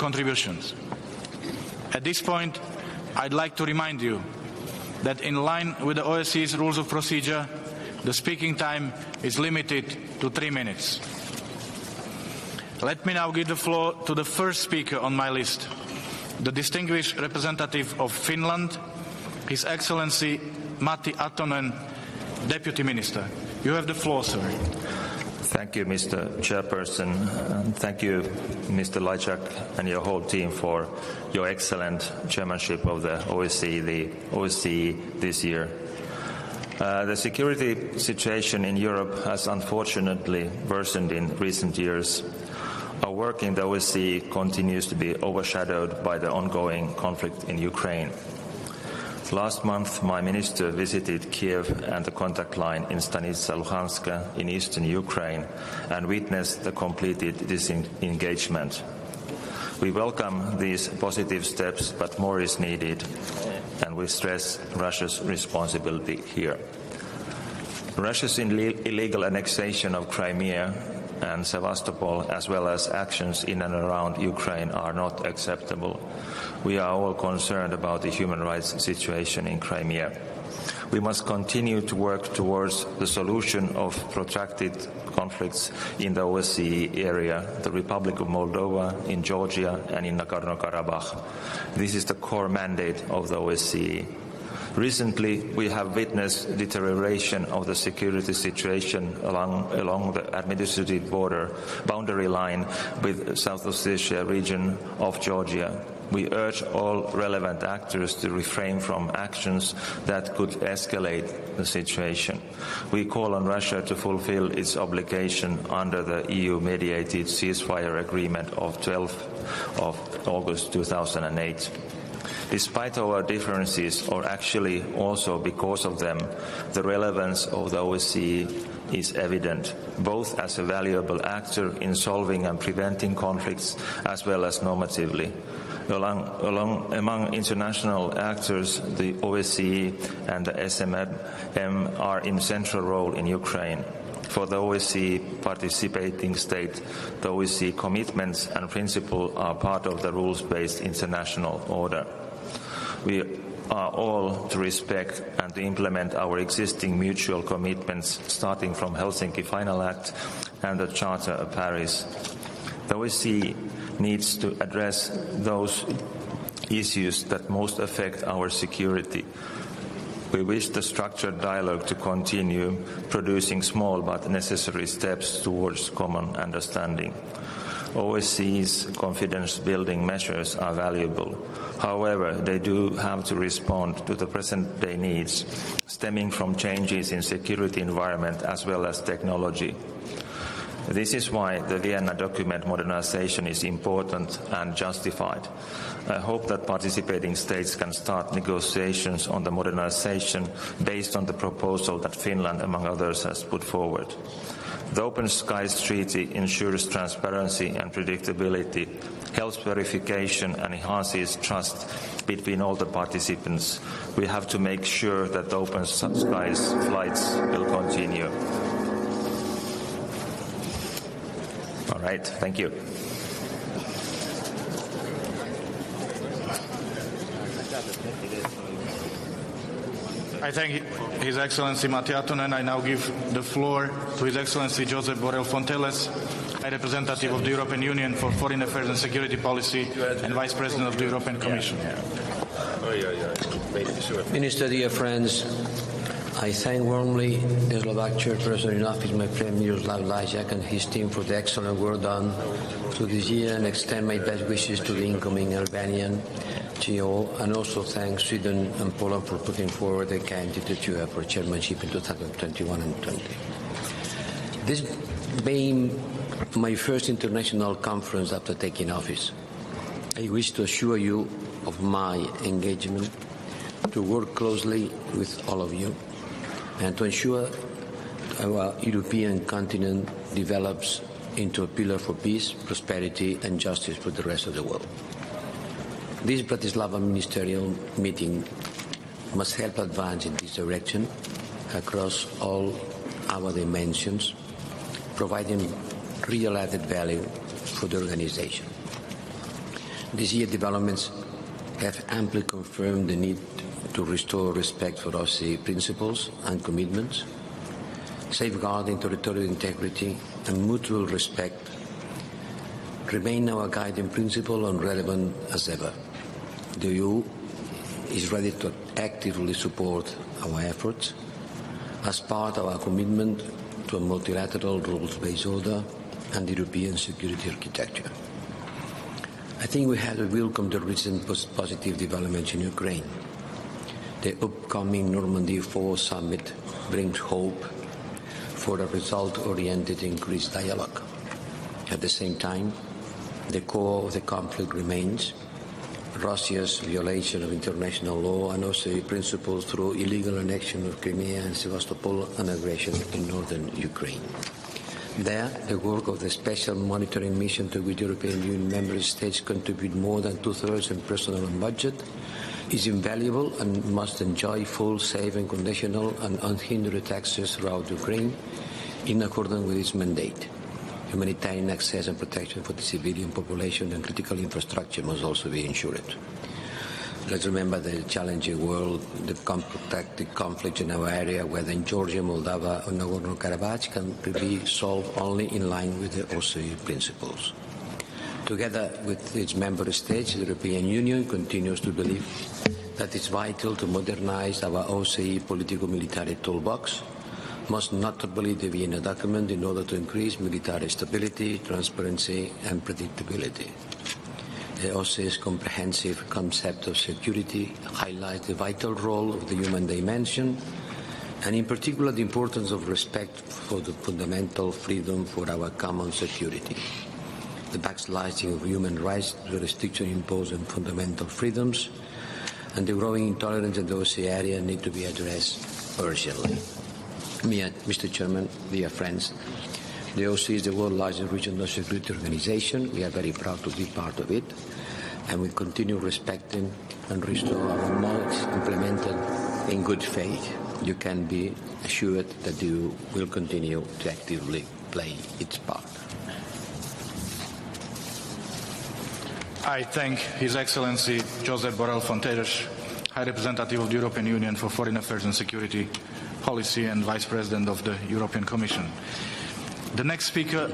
contributions. At this point, I'd like to remind you that in line with the OSCE's rules of procedure, the speaking time is limited to 3 minutes. Let me now give the floor to the first speaker on my list, the distinguished representative of Finland, His Excellency Matti, Deputy Minister. You have the floor, sir. Thank you, Mr. Chairperson, and thank you, Mr. Lajčák, and your whole team for your excellent chairmanship of the OSCE this year. The security situation in Europe has unfortunately worsened in recent years. Our work in the OSCE continues to be overshadowed by the ongoing conflict in Ukraine. Last month, my minister visited Kiev and the contact line in Stanitsa Luhanska in eastern Ukraine and witnessed the completed disengagement. We welcome these positive steps, but more is needed, and we stress Russia's responsibility here. Russia's illegal annexation of Crimea and Sevastopol, as well as actions in and around Ukraine, are not acceptable. We are all concerned about the human rights situation in Crimea. We must continue to work towards the solution of protracted conflicts in the OSCE area, the Republic of Moldova, in Georgia, and in Nagorno-Karabakh. This is the core mandate of the OSCE. Recently, we have witnessed deterioration of the security situation along the administrative boundary line with South Ossetia region of Georgia. We urge all relevant actors to refrain from actions that could escalate the situation. We call on Russia to fulfill its obligation under the EU-mediated ceasefire agreement of 12th of August 2008. Despite our differences, or actually also because of them, the relevance of the OSCE is evident, both as a valuable actor in solving and preventing conflicts, as well as normatively. Among international actors, the OSCE and the SMM are in central role in Ukraine. For the OSCE participating state, the OSCE commitments and principles are part of the rules-based international order. We are all to respect and to implement our existing mutual commitments, starting from Helsinki Final Act and the Charter of Paris. The OSCE needs to address those issues that most affect our security. We wish the structured dialogue to continue, producing small but necessary steps towards common understanding. OSCE's confidence-building measures are valuable. However, they do have to respond to the present-day needs, stemming from changes in security environment as well as technology. This is why the Vienna document modernization is important and justified. I hope that participating states can start negotiations on the modernization based on the proposal that Finland, among others, has put forward. The Open Skies Treaty ensures transparency and predictability, helps verification and enhances trust between all the participants. We have to make sure that the Open Skies flights will continue. All right, thank you. I thank His Excellency Matti ANTTONEN. I now give the floor to His Excellency Josep BORRELL FONTELLES, High Representative of the European Union for Foreign Affairs and Security Policy and Vice President of the European Commission. Minister, dear friends, I thank warmly the Slovak Chairperson in Office, my friend Miroslav Lajčák, and his team for the excellent work done through this year, and extend my best wishes to the incoming Albanian GO, and also thank Sweden and Poland for putting forward the candidate you have for chairmanship in 2021 and 20. This being my first international conference after taking office, I wish to assure you of my engagement to work closely with all of you and to ensure our European continent develops into a pillar for peace, prosperity and justice for the rest of the world. This Bratislava Ministerial meeting must help advance in this direction across all our dimensions, providing real added value for the organization. This year developments have amply confirmed the need to restore respect for OSCE principles and commitments, safeguarding territorial integrity and mutual respect remain our guiding principle and relevant as ever. The EU is ready to actively support our efforts as part of our commitment to a multilateral rules-based order and European security architecture. I think we have to welcome the recent positive developments in Ukraine. The upcoming Normandy 4 summit brings hope for a result-oriented increased dialogue. At the same time, the core of the conflict remains Russia's violation of international law and OSCE principles through illegal annexion of Crimea and Sevastopol and aggression in northern Ukraine. There, the work of the special monitoring mission to which European Union member states contribute more than 2/3 in personnel and budget is invaluable and must enjoy full, safe, unconditional and unhindered access throughout Ukraine in accordance with its mandate. Humanitarian access and protection for the civilian population and critical infrastructure must also be ensured. Let's remember the challenging world, the protracted conflict in our area, whether in Georgia, Moldova or Nagorno-Karabakh, can be solved only in line with the OSCE principles. Together with its member states, the European Union continues to believe that it's vital to modernize our OSCE political-military toolbox, most notably the Vienna document, in order to increase military stability, transparency and predictability. The OSCE's comprehensive concept of security highlights the vital role of the human dimension and in particular the importance of respect for the fundamental freedom for our common security. The backsliding of human rights, the restriction imposed on fundamental freedoms and the growing intolerance in the OSCE area need to be addressed urgently. Mr. Chairman, dear friends, the OSCE is the world's largest regional security organization. We are very proud to be part of it, and we continue respecting and restore our norms implemented in good faith. You can be assured that the EU will continue to actively play its part. I thank His Excellency Josep BORRELL FONTELLES, High Representative of the European Union for Foreign Affairs and Security Policy and Vice President of the European Commission. The next speaker on